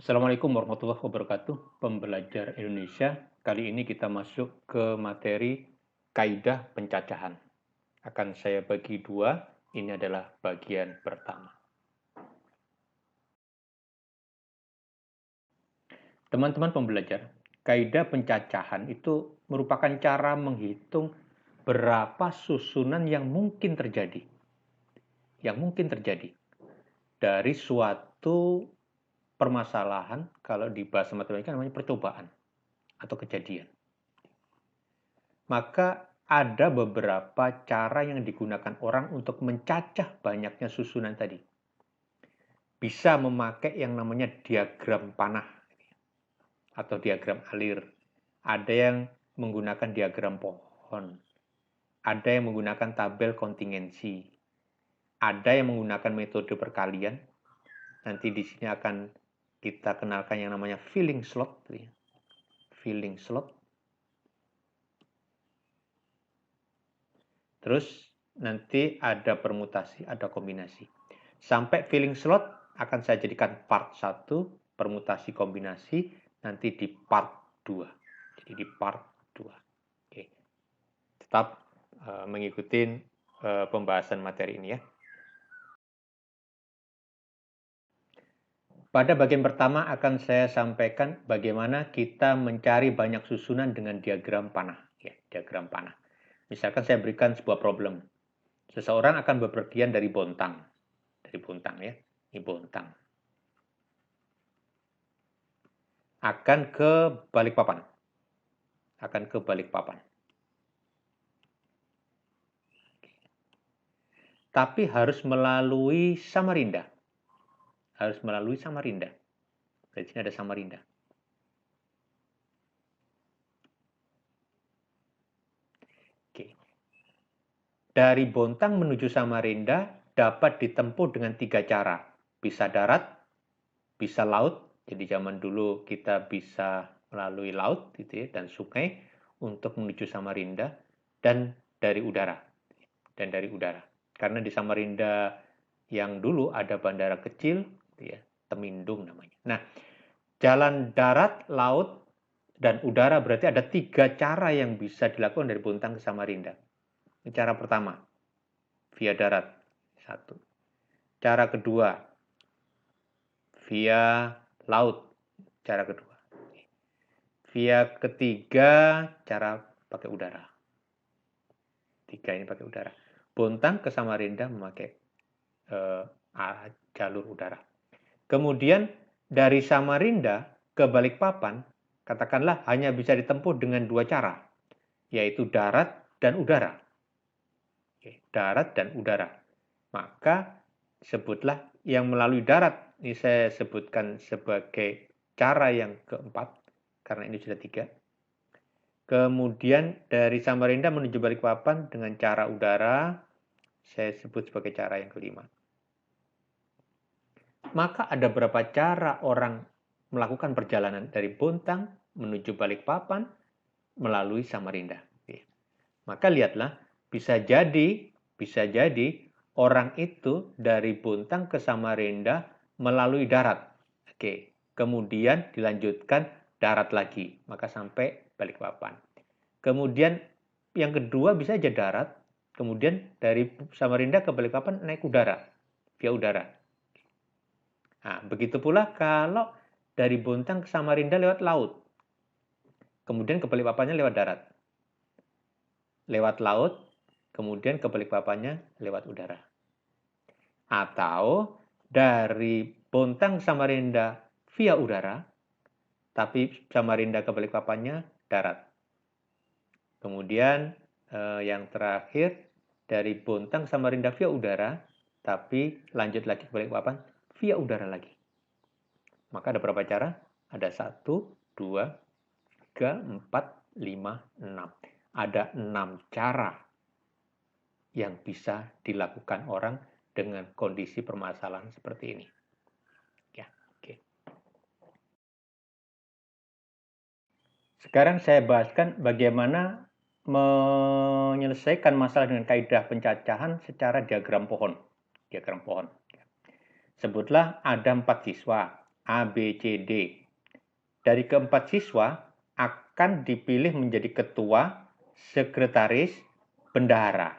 Assalamualaikum warahmatullahi wabarakatuh, pembelajar Indonesia. Kali ini kita masuk ke materi kaidah pencacahan. Akan saya bagi dua, ini adalah bagian pertama. Teman-teman pembelajar, kaidah pencacahan itu merupakan cara menghitung berapa susunan yang mungkin terjadi. Yang mungkin terjadi dari suatu permasalahan, kalau di bahasa matematika namanya percobaan atau kejadian. Maka ada beberapa cara yang digunakan orang untuk mencacah banyaknya susunan tadi. Bisa memakai yang namanya diagram panah atau diagram alir. Ada yang menggunakan diagram pohon. Ada yang menggunakan tabel kontingensi. Ada yang menggunakan metode perkalian. Nanti di sini akan kita kenalkan yang namanya filling slot. Filling slot. Terus nanti ada permutasi, ada kombinasi. Sampai filling slot akan saya jadikan part 1, permutasi kombinasi, nanti di part 2. Jadi di part 2. Oke. Tetap mengikuti pembahasan materi ini ya. Pada bagian pertama akan saya sampaikan bagaimana kita mencari banyak susunan dengan diagram panah. Ya, diagram panah. Misalkan saya berikan sebuah problem. Seseorang akan bepergian dari Bontang. Dari Bontang ya. Ini Bontang. Akan ke Balikpapan. Akan ke Balikpapan. Tapi harus melalui Samarinda. Harus melalui Samarinda. Di sini ada Samarinda. Oke. Dari Bontang menuju Samarinda dapat ditempuh dengan 3 cara. Bisa darat, bisa laut. Jadi zaman dulu kita bisa melalui laut gitu ya, dan sungai untuk menuju Samarinda, dan dari udara. Dan dari udara. Karena di Samarinda yang dulu ada bandara kecil, ya, Temindung namanya. Nah, jalan darat, laut, dan udara berarti ada 3 cara yang bisa dilakukan dari Bontang ke Samarinda. Cara pertama, via darat. 1. Cara kedua, via laut. Cara kedua. Via ketiga, cara pakai udara. 3 ini pakai udara. Bontang ke Samarinda memakai jalur udara. Kemudian dari Samarinda ke Balikpapan, katakanlah hanya bisa ditempuh dengan 2 cara, yaitu darat dan udara. Oke, darat dan udara. Maka sebutlah yang melalui darat. Ini saya sebutkan sebagai cara yang keempat, karena ini sudah 3. Kemudian dari Samarinda menuju Balikpapan dengan cara udara, saya sebut sebagai cara yang kelima. Maka ada berapa cara orang melakukan perjalanan dari Bontang menuju Balikpapan melalui Samarinda. Maka lihatlah, bisa jadi orang itu dari Bontang ke Samarinda melalui darat. Oke, kemudian dilanjutkan darat lagi, maka sampai Balikpapan. Kemudian yang kedua bisa aja darat, kemudian dari Samarinda ke Balikpapan naik udara, via udara. Nah, begitu pula kalau dari Bontang ke Samarinda lewat laut. Kemudian ke Balikpapannya lewat darat. Lewat laut, kemudian ke Balikpapannya lewat udara. Atau dari Bontang Samarinda via udara, tapi Samarinda ke Balikpapannya darat. Kemudian yang terakhir dari Bontang Samarinda via udara, tapi lanjut lagi ke Balikpapan via udara lagi. Maka ada berapa cara? Ada 1, 2, 3, 4, 5, 6. Ada 6 cara yang bisa dilakukan orang dengan kondisi permasalahan seperti ini. Ya, oke. Sekarang saya bahaskan bagaimana menyelesaikan masalah dengan kaidah pencacahan secara diagram pohon. Diagram pohon. Sebutlah ada 4 siswa. A, B, C, D. Dari keempat siswa akan dipilih menjadi ketua, sekretaris, bendahara.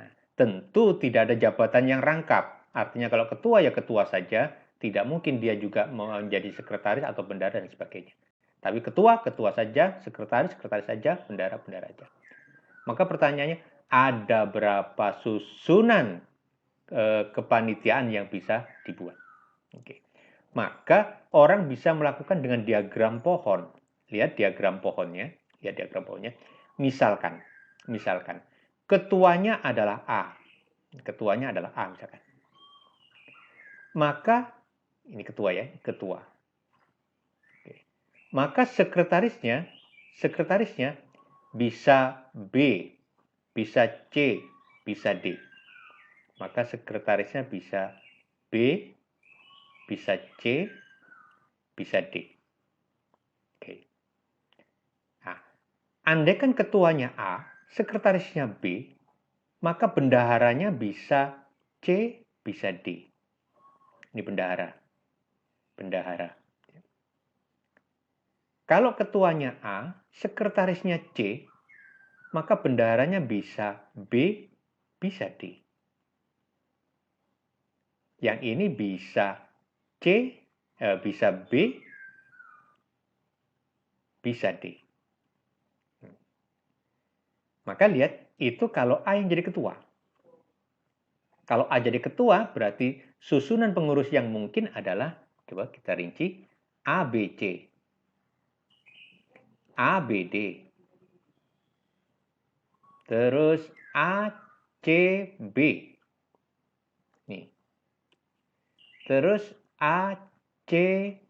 Nah, tentu tidak ada jabatan yang rangkap. Artinya kalau ketua ya ketua saja, tidak mungkin dia juga menjadi sekretaris atau bendahara dan sebagainya. Tapi ketua, ketua saja, sekretaris, sekretaris saja, bendahara, bendahara saja. Maka pertanyaannya, ada berapa susunan kepanitiaan yang bisa dibuat? Oke. Maka orang bisa melakukan dengan diagram pohon. Lihat diagram pohonnya, lihat diagram pohonnya. Misalkan, ketuanya adalah A. Ketuanya adalah A misalkan. Maka ini ketua ya, ketua. Oke. Maka sekretarisnya bisa B, bisa C, bisa D. Maka sekretarisnya bisa B, bisa C, bisa D. Oke. Nah, andai kan ketuanya A, sekretarisnya B, maka bendaharanya bisa C, bisa D. Ini bendahara. Bendahara. Kalau ketuanya A, sekretarisnya C, maka bendaharanya bisa B, bisa D. Yang ini bisa C, bisa B, bisa D. Maka lihat, itu kalau A yang jadi ketua. Kalau A jadi ketua, berarti susunan pengurus yang mungkin adalah, coba kita rinci, A, B, C. A, B, D. Terus A, C, B. Nih. Terus A, C,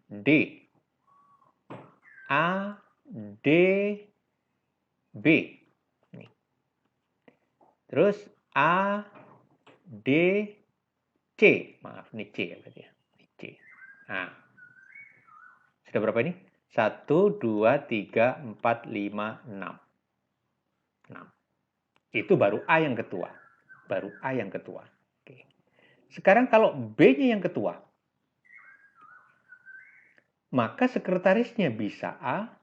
D. A, D, B. Nih. Terus A, D, C. Maaf, ini C ya berarti ya. Ini C. Nah. Sudah berapa ini? 1, 2, 3, 4, 5, 6. 6. Itu baru A yang ketua. Baru A yang ketua. Oke. Sekarang kalau B-nya yang ketua, maka sekretarisnya bisa A,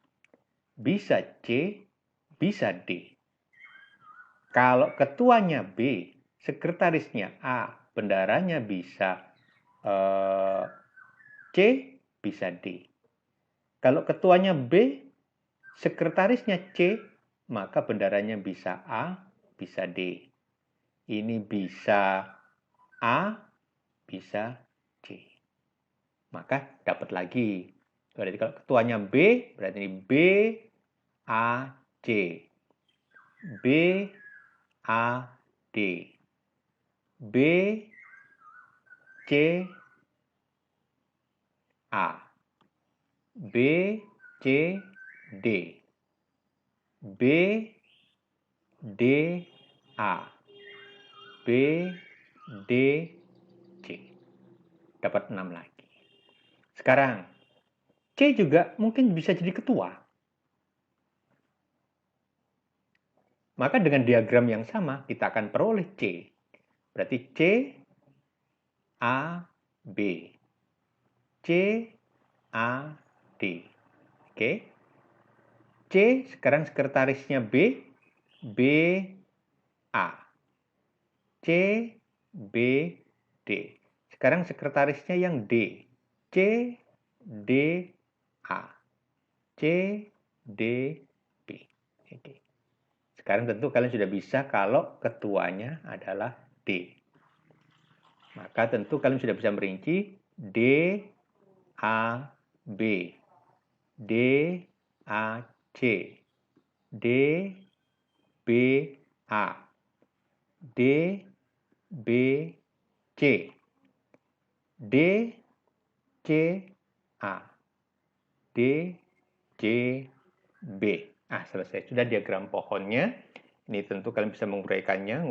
bisa C, bisa D. Kalau ketuanya B, sekretarisnya A, bendaharanya bisa C, bisa D. Kalau ketuanya B, sekretarisnya C, maka bendaharanya bisa A, bisa D. Ini bisa A, bisa C. Maka dapat lagi. Berarti kalau ketuanya B, berarti ini B, A, C. B, A, D. B, C, A. B, C, D. B, D, A. B, D, C. Dapat 6 lagi. Sekarang, C juga mungkin bisa jadi ketua. Maka dengan diagram yang sama, kita akan peroleh C. Berarti C, A, B. C, A, D. Oke. C, sekarang sekretarisnya B, B, A. C, B, D. Sekarang sekretarisnya yang D. C, D, A. C, D, B. Oke. Sekarang tentu kalian sudah bisa kalau ketuanya adalah D. Maka tentu kalian sudah bisa merinci D, A, B. D, A, C. D, B, A. D, B, C. D, C, A. D, C, B. Ah, selesai. Sudah diagram pohonnya. Ini tentu kalian bisa menguraikannya.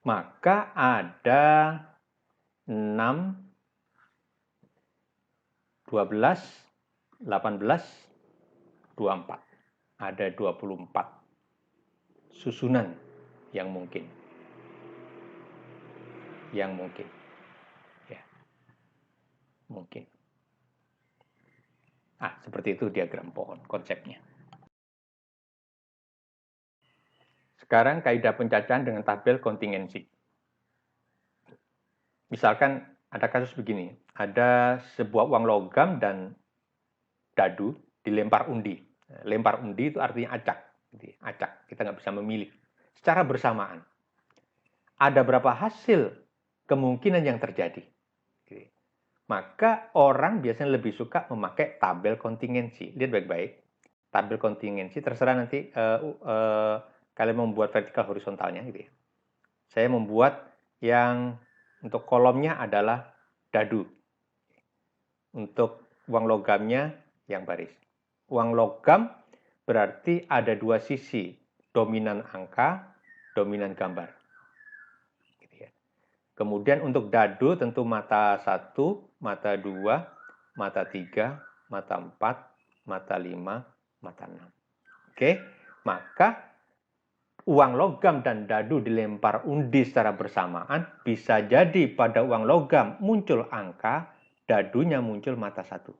Maka ada 6, 12, 18, 24. Ada 24 susunan yang mungkin. Ya. Seperti itu diagram pohon konsepnya. Sekarang kaidah pencacahan dengan tabel kontingensi. Misalkan ada kasus begini, ada sebuah uang logam dan dadu dilempar undi. Lempar undi itu artinya acak. Acak, kita nggak bisa memilih. Secara bersamaan. Ada berapa hasil kemungkinan yang terjadi. Maka orang biasanya lebih suka memakai tabel kontingensi. Lihat baik-baik. Tabel kontingensi terserah nanti kalian membuat vertikal horizontalnya. Gitu ya. Saya membuat yang untuk kolomnya adalah dadu. Untuk uang logamnya yang baris. Uang logam berarti ada dua sisi, dominan angka, dominan gambar. Gitu ya. Kemudian untuk dadu tentu mata 1, mata 2, mata 3, mata 4, mata 5, mata 6. Oke, maka uang logam dan dadu dilempar undi secara bersamaan, bisa jadi pada uang logam muncul angka, dadunya muncul mata 1.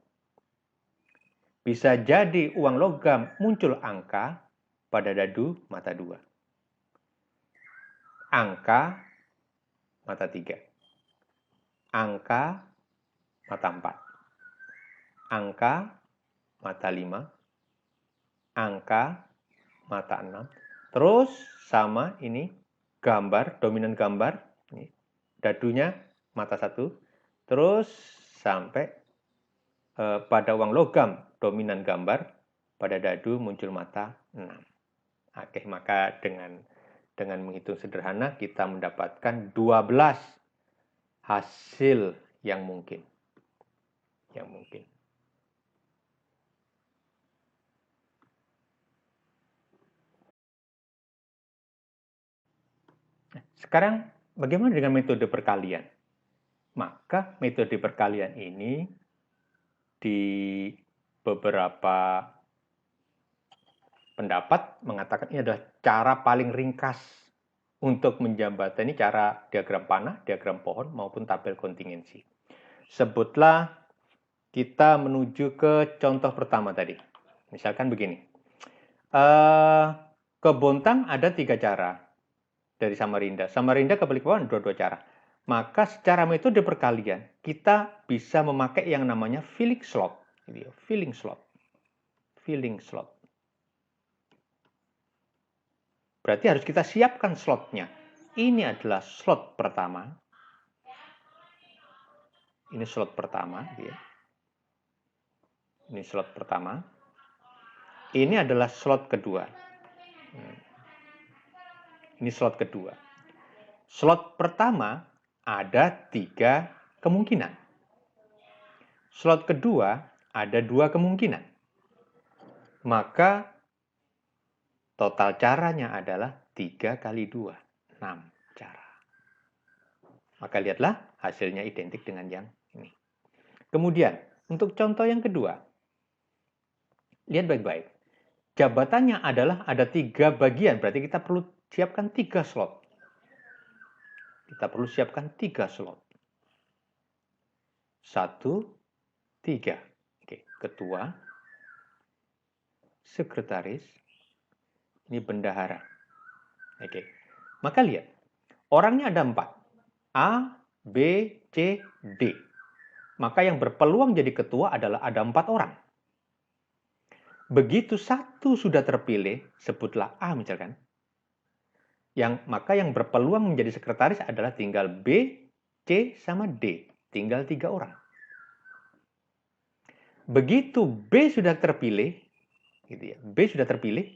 Bisa jadi uang logam muncul angka pada dadu mata 2. Angka mata 3. Angka mata 4. Angka mata 5. Angka mata 6. Terus sama ini gambar, dominan gambar. Ini, dadunya mata 1. Terus sampai pada uang logam dominan gambar, pada dadu muncul mata 6. Oke, maka dengan menghitung sederhana kita mendapatkan 12 hasil yang mungkin. Sekarang bagaimana dengan metode perkalian? Maka metode perkalian ini di beberapa pendapat mengatakan ini adalah cara paling ringkas untuk menjembatani cara diagram panah, diagram pohon, maupun tabel kontingensi. Sebutlah kita menuju ke contoh pertama tadi. Misalkan begini. Ke Bontang ada 3 cara dari Samarinda. Samarinda ke Balikpapan dua-dua cara. Maka secara metode perkalian, kita bisa memakai yang namanya filling slot. Filling slot. Berarti harus kita siapkan slotnya. Ini adalah slot pertama. Ini slot pertama. Ini slot pertama. Ini adalah slot kedua. Ini slot kedua. Slot pertama ada 3 kemungkinan. Slot kedua ada 2 kemungkinan. Maka total caranya adalah 3 kali 2, 6 cara. Maka lihatlah hasilnya identik dengan yang ini. Kemudian, untuk contoh yang kedua. Lihat baik-baik. Jabatannya adalah ada 3 bagian, berarti kita perlu siapkan 3 slot. Kita perlu siapkan 3 slot. 1, 3. Oke, ketua, sekretaris, ini bendahara. Oke. Maka lihat, orangnya ada 4. A, B, C, D. Maka yang berpeluang jadi ketua adalah ada 4 orang. Begitu satu sudah terpilih, sebutlah A misalkan. Maka yang berpeluang menjadi sekretaris adalah tinggal B, C, sama D. Tinggal 3 orang. Begitu B sudah terpilih, B sudah terpilih,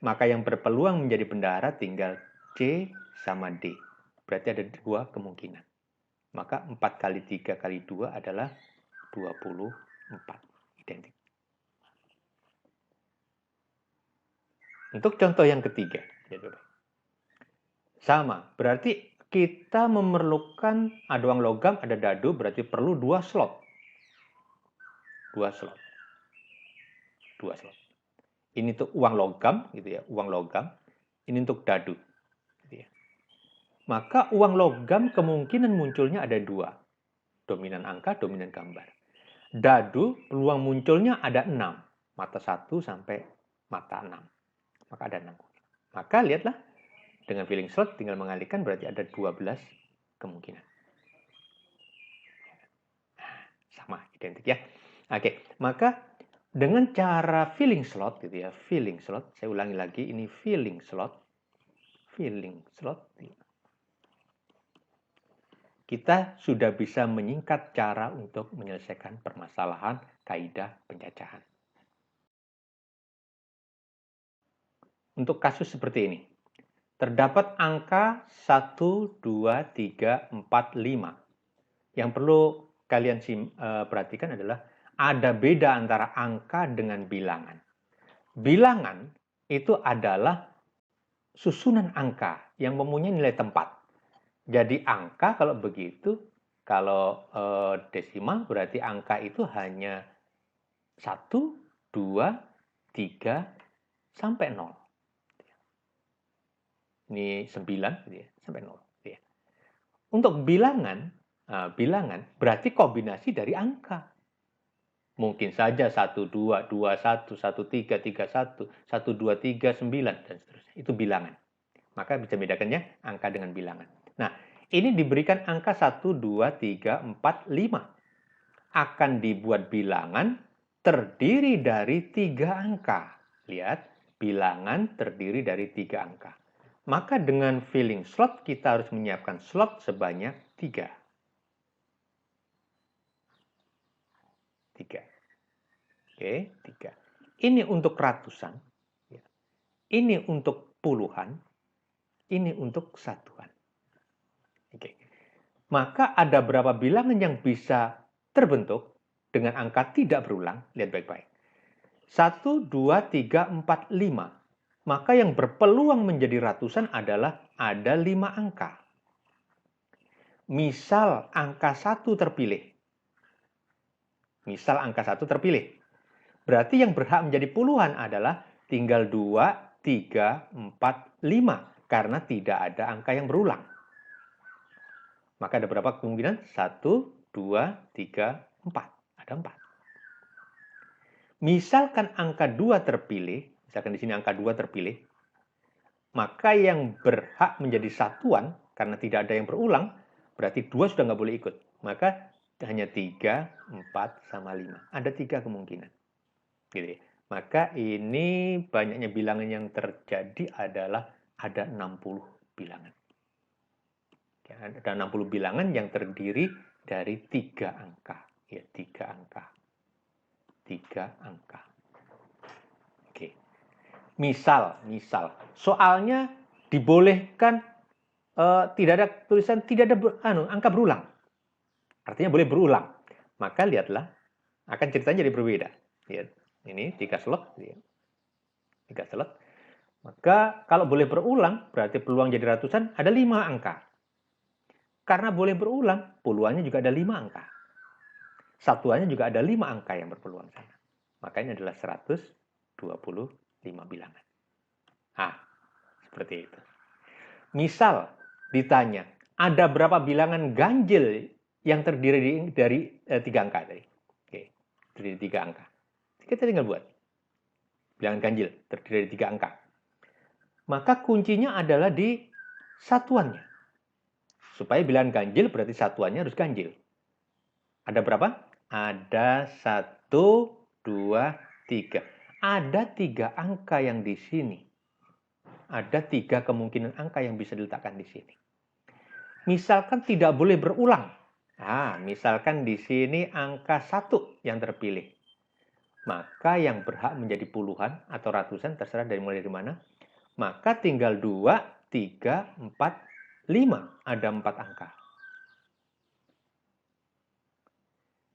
maka yang berpeluang menjadi bendahara tinggal C sama D. Berarti ada 2 kemungkinan. Maka 4 kali 3 kali 2 adalah 24. Identik. Untuk contoh yang ketiga. Sama, berarti kita memerlukan ada uang logam, ada dadu, berarti perlu 2 slot. 2 slot. Ini untuk uang logam, uang logam. Ini untuk dadu. Maka uang logam kemungkinan munculnya ada 2. Dominan angka, dominan gambar. Dadu peluang munculnya ada 6. Mata 1 sampai mata 6. Maka ada 6. Maka lihatlah, dengan filling slot tinggal mengalihkan berarti ada 12 kemungkinan. Sama, identik ya. Oke, maka dengan cara filling slot gitu ya, filling slot, saya ulangi lagi, ini filling slot, kita sudah bisa menyingkat cara untuk menyelesaikan permasalahan kaidah pencacahan. Untuk kasus seperti ini, terdapat angka 1, 2, 3, 4, 5. Yang perlu kalian perhatikan adalah ada beda antara angka dengan bilangan. Bilangan itu adalah susunan angka yang mempunyai nilai tempat. Jadi angka kalau begitu, kalau desimal berarti angka itu hanya 1, 2, 3, sampai 0. Ini 9 gitu ya, sampai 0. Gitu ya. Untuk bilangan berarti kombinasi dari angka. Mungkin saja 1, 2, 2, 1, 1, 3, 3, 1, 1, 2, 3, 9, dan seterusnya. Itu bilangan. Maka bisa bedakannya angka dengan bilangan. Nah, ini diberikan angka 1, 2, 3, 4, 5. Akan dibuat bilangan terdiri dari 3 angka. Lihat, bilangan terdiri dari 3 angka. Maka dengan filling slot, kita harus menyiapkan slot sebanyak 3. 3. Oke, 3. Ini untuk ratusan. Ini untuk puluhan. Ini untuk satuan. Oke. Maka ada berapa bilangan yang bisa terbentuk dengan angka tidak berulang? Lihat baik-baik. 1, 2, 3, 4, 5. Maka yang berpeluang menjadi ratusan adalah ada 5 angka. Misal angka 1 terpilih. Misal angka 1 terpilih. Berarti yang berhak menjadi puluhan adalah tinggal 2, 3, 4, 5. Karena tidak ada angka yang berulang. Maka ada berapa kemungkinan? 1, 2, 3, 4. Ada 4. Misalkan angka 2 terpilih, misalkan di sini angka 2 terpilih, maka yang berhak menjadi satuan, karena tidak ada yang berulang, berarti 2 sudah nggak boleh ikut. Maka hanya 3, 4, sama 5. Ada 3 kemungkinan. Gitu ya. Maka ini banyaknya bilangan yang terjadi adalah ada 60 bilangan. Ada 60 bilangan yang terdiri dari 3 angka. Ya, 3 angka. 3 angka. Oke. Misal, soalnya dibolehkan tidak ada tulisan, tidak ada angka berulang. Artinya boleh berulang. Maka lihatlah, akan ceritanya jadi berbeda. Lihat, ini 3 slot. 3 slot. Maka kalau boleh berulang, berarti peluang jadi ratusan ada 5 angka. Karena boleh berulang, puluhannya juga ada 5 angka. Satuannya juga ada 5 angka yang berpeluang sana. Makanya adalah 125 bilangan. Seperti itu. Misal ditanya, ada berapa bilangan ganjil yang terdiri dari 3 angka tadi? Oke, terdiri dari 3 angka. Kita tinggal buat. Bilangan ganjil terdiri dari 3 angka. Maka kuncinya adalah di satuannya. Supaya bilangan ganjil berarti satuannya harus ganjil. Ada berapa? Ada 1, 2, 3. Ada 3 angka yang di sini. Ada 3 kemungkinan angka yang bisa diletakkan di sini. Misalkan tidak boleh berulang. Misalkan di sini angka 1 yang terpilih. Maka yang berhak menjadi puluhan atau ratusan, terserah dari mulai dari mana. Maka tinggal 2, 3, 4, 5. Ada 4 angka.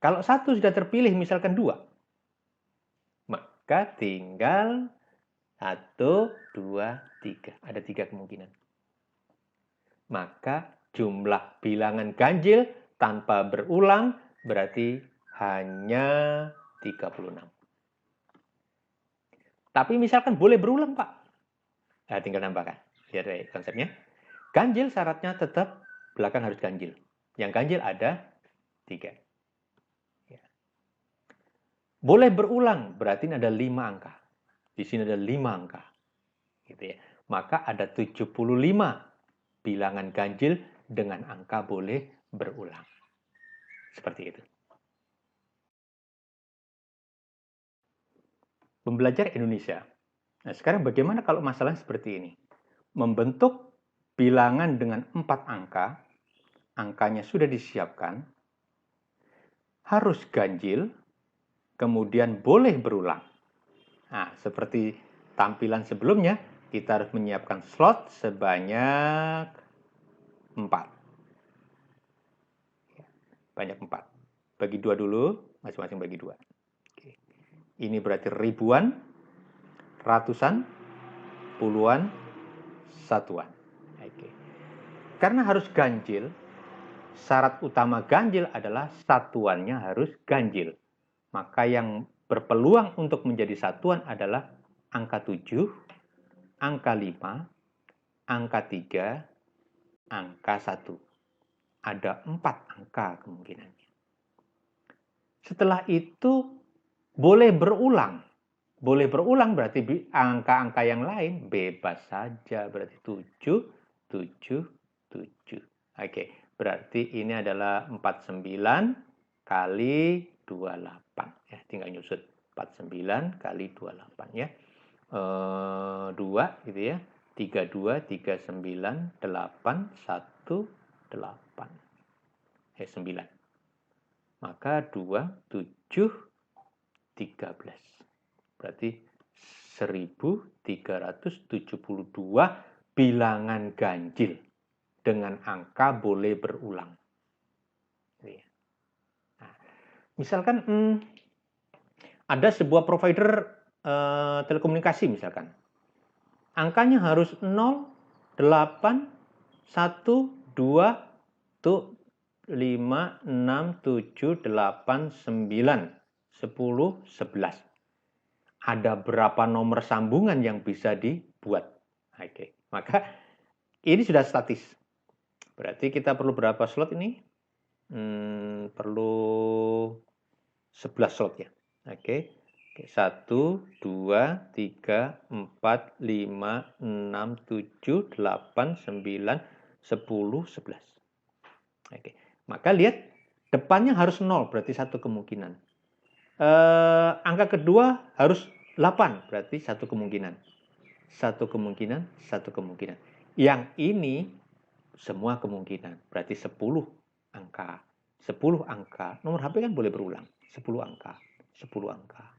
Kalau 1 sudah terpilih, misalkan 2. Maka tinggal 1, 2, 3. Ada 3 kemungkinan. Maka jumlah bilangan ganjil tanpa berulang berarti hanya 36. Tapi misalkan boleh berulang, Pak. Tinggal nambahkan. Lihat deh konsepnya. Ganjil syaratnya tetap belakang harus ganjil. Yang ganjil ada 3. Boleh berulang, berarti ini ada 5 angka. Di sini ada 5 angka. Gitu ya. Maka ada 75 bilangan ganjil dengan angka boleh berulang. Seperti itu. Pembelajar Indonesia. Nah, sekarang bagaimana kalau masalah seperti ini? Membentuk bilangan dengan 4 angka, angkanya sudah disiapkan, harus ganjil, kemudian boleh berulang. Nah, seperti tampilan sebelumnya, kita harus menyiapkan slot sebanyak 4. Banyak 4. Bagi 2 dulu, masing-masing bagi 2. Oke. Ini berarti ribuan, ratusan, puluhan, satuan. Oke. Karena harus ganjil, syarat utama ganjil adalah satuannya harus ganjil. Maka yang berpeluang untuk menjadi satuan adalah angka 7, angka 5, angka 3, angka 1. Ada 4 angka kemungkinannya. Setelah itu boleh berulang. Boleh berulang berarti angka-angka yang lain bebas saja. Berarti 7, 7, 7. Oke, berarti ini adalah 49 kali 28. Ya, tinggal nyusut. 49 kali 28 ya. 2 gitu ya. 32, 39, 8, 1, 8. 9. Maka 2, 7, 13. Berarti 1372 bilangan ganjil dengan angka boleh berulang. Nah, misalkan ada sebuah provider telekomunikasi misalkan. Angkanya harus 0, 8, 1, 2, 5, 6, 7, 8, 9, 10, 11. Ada berapa nomor sambungan yang bisa dibuat? Oke, maka ini sudah statis. Berarti kita perlu berapa slot ini? Perlu 11 slot ya. Oke. 1, 2, 3, 4, 5, 6, 7, 8, 9, 10, 11. Oke. Maka lihat depannya harus 0, berarti satu kemungkinan. Angka kedua harus 8, berarti satu kemungkinan. Satu kemungkinan, satu kemungkinan. Yang ini semua kemungkinan, berarti 10 angka. 10 angka, nomor HP kan boleh berulang. 10 angka, 10 angka,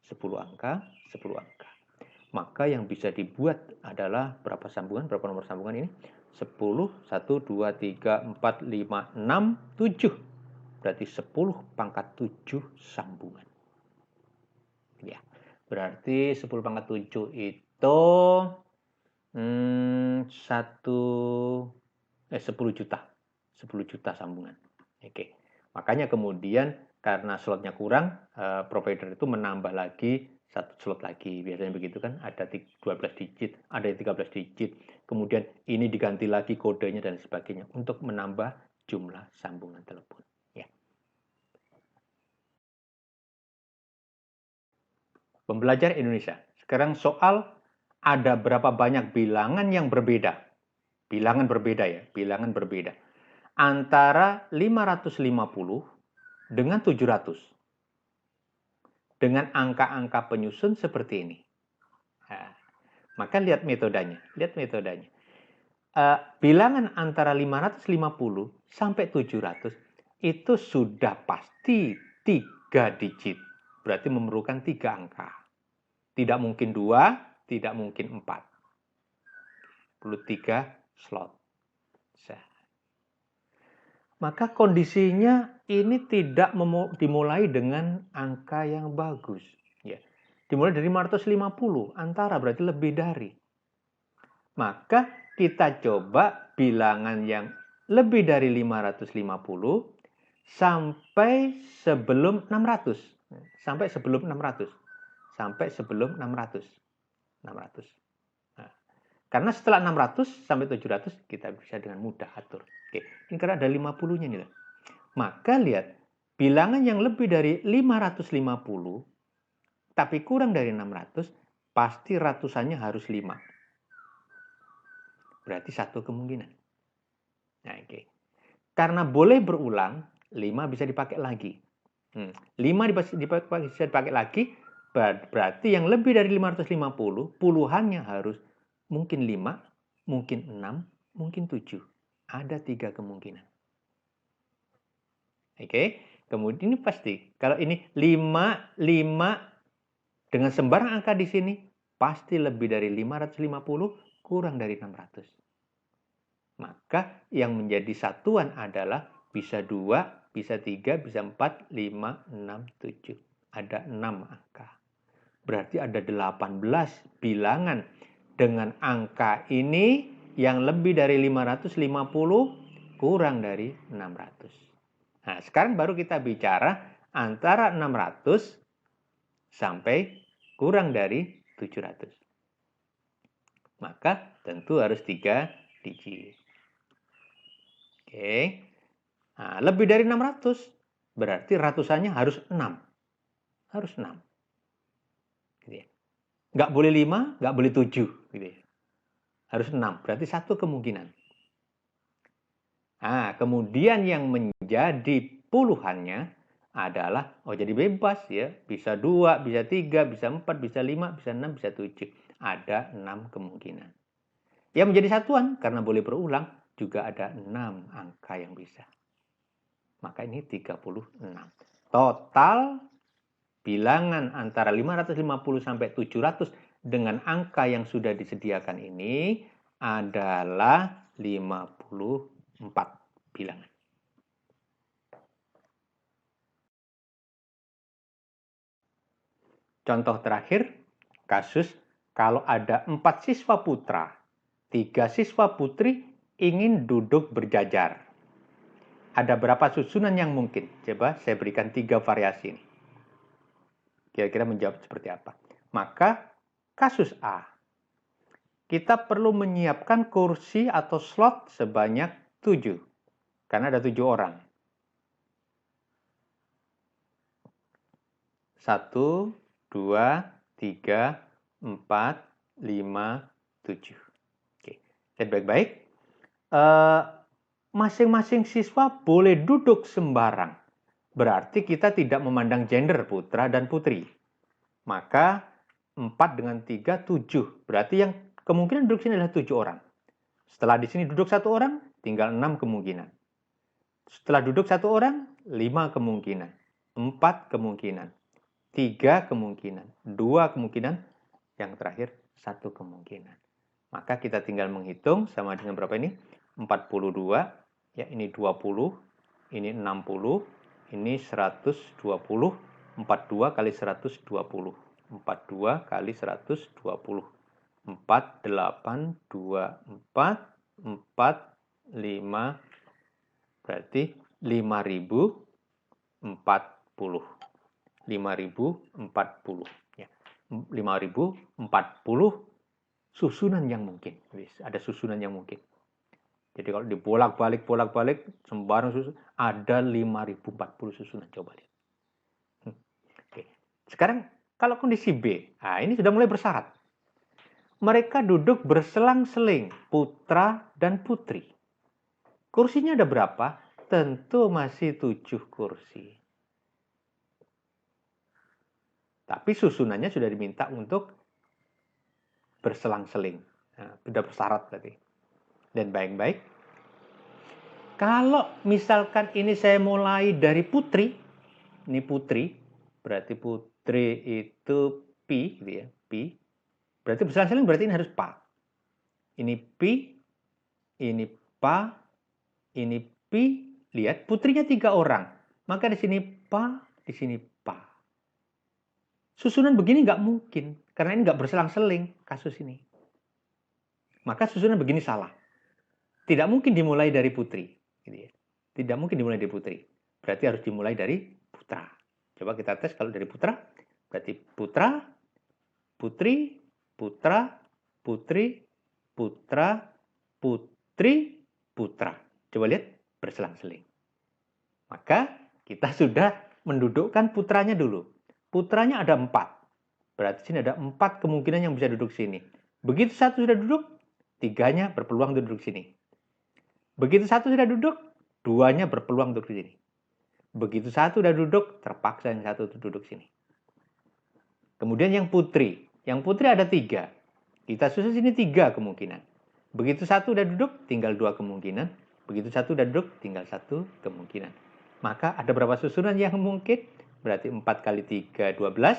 10 angka, 10 angka. Maka yang bisa dibuat adalah berapa sambungan, berapa nomor sambungan ini? 10, 1, 2, 3, 4, 5, 6, 7. Berarti 10 pangkat 7 sambungan. Ya, berarti 10 pangkat 7 itu 10 juta. 10 juta sambungan. Oke. Makanya kemudian karena slotnya kurang, provider itu menambah lagi satu slot lagi. Biasanya begitu kan, ada 12 digit, ada 13 digit. Kemudian ini diganti lagi kodenya dan sebagainya untuk menambah jumlah sambungan telepon. Ya. Pembelajar Indonesia. Sekarang soal ada berapa banyak bilangan yang berbeda. Bilangan berbeda ya, bilangan berbeda. Antara 550 dengan 700. Dengan angka-angka penyusun seperti ini. Nah, maka lihat metodenya. Lihat metodenya. Bilangan antara 550 sampai 700 itu sudah pasti 3 digit. Berarti memerlukan 3 angka. Tidak mungkin 2, tidak mungkin 4. Perlu 3 slot. Maka kondisinya ini tidak dimulai dengan angka yang bagus. Ya. Dimulai dari 550, antara berarti lebih dari. Maka kita coba bilangan yang lebih dari 550 sampai sebelum 600. Sampai sebelum 600. Sampai sebelum 600. 600. Nah, karena setelah 600 sampai 700 kita bisa dengan mudah atur. Oke, ini karena ada 50-nya nih. Maka lihat, bilangan yang lebih dari 550, tapi kurang dari 600, pasti ratusannya harus 5. Berarti satu kemungkinan. Nah, oke. Karena boleh berulang, 5 bisa dipakai lagi. 5 bisa dipakai lagi, berarti yang lebih dari 550, puluhannya harus mungkin 5, mungkin 6, mungkin 7. Ada 3 kemungkinan. Oke, kemudian ini pasti. Kalau ini 5 dengan sembarang angka di sini, pasti lebih dari 550, kurang dari 600. Maka yang menjadi satuan adalah bisa 2, bisa 3, bisa 4, 5, 6, 7. Ada 6 angka. Berarti ada 18 bilangan dengan angka ini yang lebih dari 550, kurang dari 600. Nah, sekarang baru kita bicara antara 600 sampai kurang dari 700. Maka tentu harus 3 digit. Oke. Nah, lebih dari 600 berarti ratusannya harus 6. Harus 6. Gitu ya. Nggak boleh 5, nggak boleh 7. Gitu ya. Harus 6. Berarti satu kemungkinan. Nah, kemudian yang menjadi puluhannya adalah, jadi bebas ya, bisa 2, bisa 3, bisa 4, bisa 5, bisa 6, bisa 7. Ada 6 kemungkinan. Yang menjadi satuan, karena boleh berulang, juga ada 6 angka yang bisa. Maka ini 36. Total bilangan antara 550 sampai 700 dengan angka yang sudah disediakan ini adalah 54 bilangan. Contoh terakhir, kasus kalau ada 4 siswa putra, 3 siswa putri ingin duduk berjajar. Ada berapa susunan yang mungkin? Coba saya berikan 3 variasi ini. Kira-kira menjawab seperti apa? Maka kasus A, kita perlu menyiapkan kursi atau slot sebanyak 7. Karena ada 7 orang. 1, 2, 3, 4, 5, 7. Oke, lihat baik-baik. Masing-masing siswa boleh duduk sembarang. Berarti kita tidak memandang gender putra dan putri. Maka 4 dengan 3, 7. Berarti yang kemungkinan duduk sini adalah 7 orang. Setelah di sini duduk 1 orang, tinggal 6 kemungkinan. Setelah duduk 1 orang, 5 kemungkinan. 4 kemungkinan. 3 kemungkinan. 2 kemungkinan. Yang terakhir, 1 kemungkinan. Maka kita tinggal menghitung sama dengan berapa ini? 42. Ya, ini 20. Ini 60. Ini 120. 42 kali 120. 42 kali 120. 4, 8, 2, 4, 4, 5, berarti 5040. 5040. Ya. 5040 susunan yang mungkin. Ada susunan yang mungkin. Jadi kalau dibolak-balik, sembarang susunan, ada 5040 susunan. Coba lihat. Oke. Sekarang kalau kondisi B, ini sudah mulai bersyarat. Mereka duduk berselang-seling, putra dan putri. Kursinya ada berapa? Tentu masih 7 kursi. Tapi susunannya sudah diminta untuk berselang-seling. Nah, sudah bersyarat tadi. Dan baik-baik. Kalau misalkan ini saya mulai dari putri, ini putri, berarti putri itu pi, gitu ya, pi. Berarti berselang-seling berarti ini harus pa. Ini pi, ini pa, ini pi. Lihat, putrinya 3 orang. Maka di sini pa, di sini pa. Susunan begini nggak mungkin, karena ini nggak berselang-seling kasus ini. Maka susunan begini salah. Tidak mungkin dimulai dari putri. Gitu ya. Tidak mungkin dimulai dari putri. Berarti harus dimulai dari putra. Coba kita tes kalau dari putra. Berarti putra, putri, putra, putri, putra, putri, putra. Coba lihat berselang-seling. Maka kita sudah mendudukkan putranya dulu. Putranya ada 4. Berarti sini ada 4 kemungkinan yang bisa duduk sini. Begitu 1 sudah duduk, 3-nya berpeluang duduk sini. Begitu 1 sudah duduk, 2-nya berpeluang duduk sini. Begitu 1 sudah duduk, terpaksa yang 1 duduk sini. Kemudian yang putri. Yang putri ada 3. Kita susun sini 3 kemungkinan. Begitu 1 sudah duduk, tinggal 2 kemungkinan. Begitu 1 sudah duduk, tinggal 1 kemungkinan. Maka ada berapa susunan yang mungkin? Berarti 4 kali 3, 12.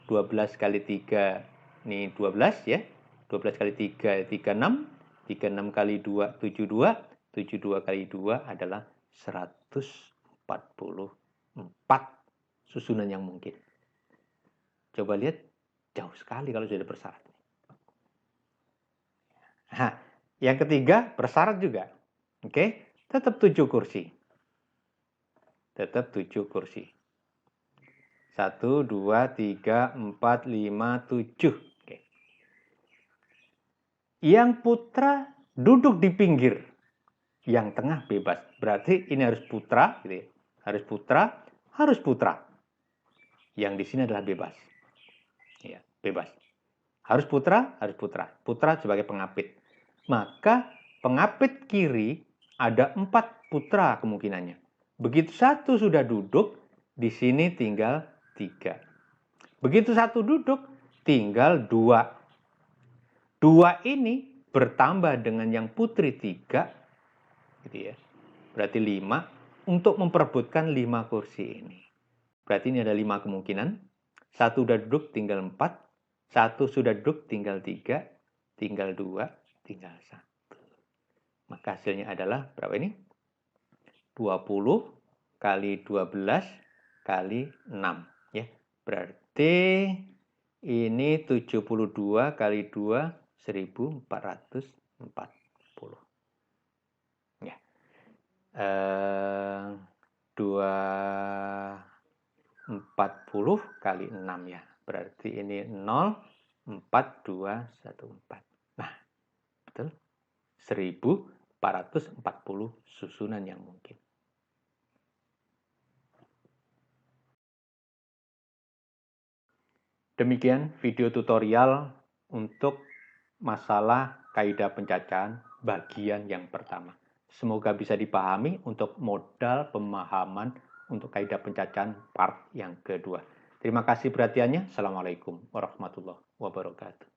12 kali 3, ini 12 ya. 12 kali 3, 36. 36 kali 2, 72. 72 kali 2 adalah 144 susunan yang mungkin. Coba lihat, jauh sekali kalau sudah bersyarat. Nah, yang ketiga bersyarat juga. Oke, tetap 7 kursi. Tetap 7 kursi. 1, 2, 3, 4, 5, 7. Oke. Yang putra duduk di pinggir. Yang tengah bebas. Berarti ini harus putra, gitu ya. Harus putra, harus putra. Yang di sini adalah bebas. Ya, bebas. Harus putra, harus putra. Putra sebagai pengapit. Maka pengapit kiri ada 4 putra kemungkinannya. Begitu 1 sudah duduk, di sini tinggal 3. Begitu 1 duduk, tinggal 2. 2 ini bertambah dengan yang putri 3, gitu ya. Berarti 5 untuk memperebutkan 5 kursi ini. Berarti ini ada 5 kemungkinan. 1 sudah duduk tinggal 4, 1 sudah duduk tinggal 3, tinggal 2, tinggal 1. Maka hasilnya adalah berapa ini? 20 kali 12 kali 6 ya. Berarti ini 72 kali 2 1440. Ya. 240 kali 6 ya. Berarti ini 04214. Nah, betul. 1440 susunan yang mungkin. Demikian video tutorial untuk masalah kaidah pencacahan bagian yang pertama. Semoga bisa dipahami untuk modal pemahaman untuk kaidah pencacahan part yang kedua. Terima kasih perhatiannya. Assalamualaikum warahmatullahi wabarakatuh.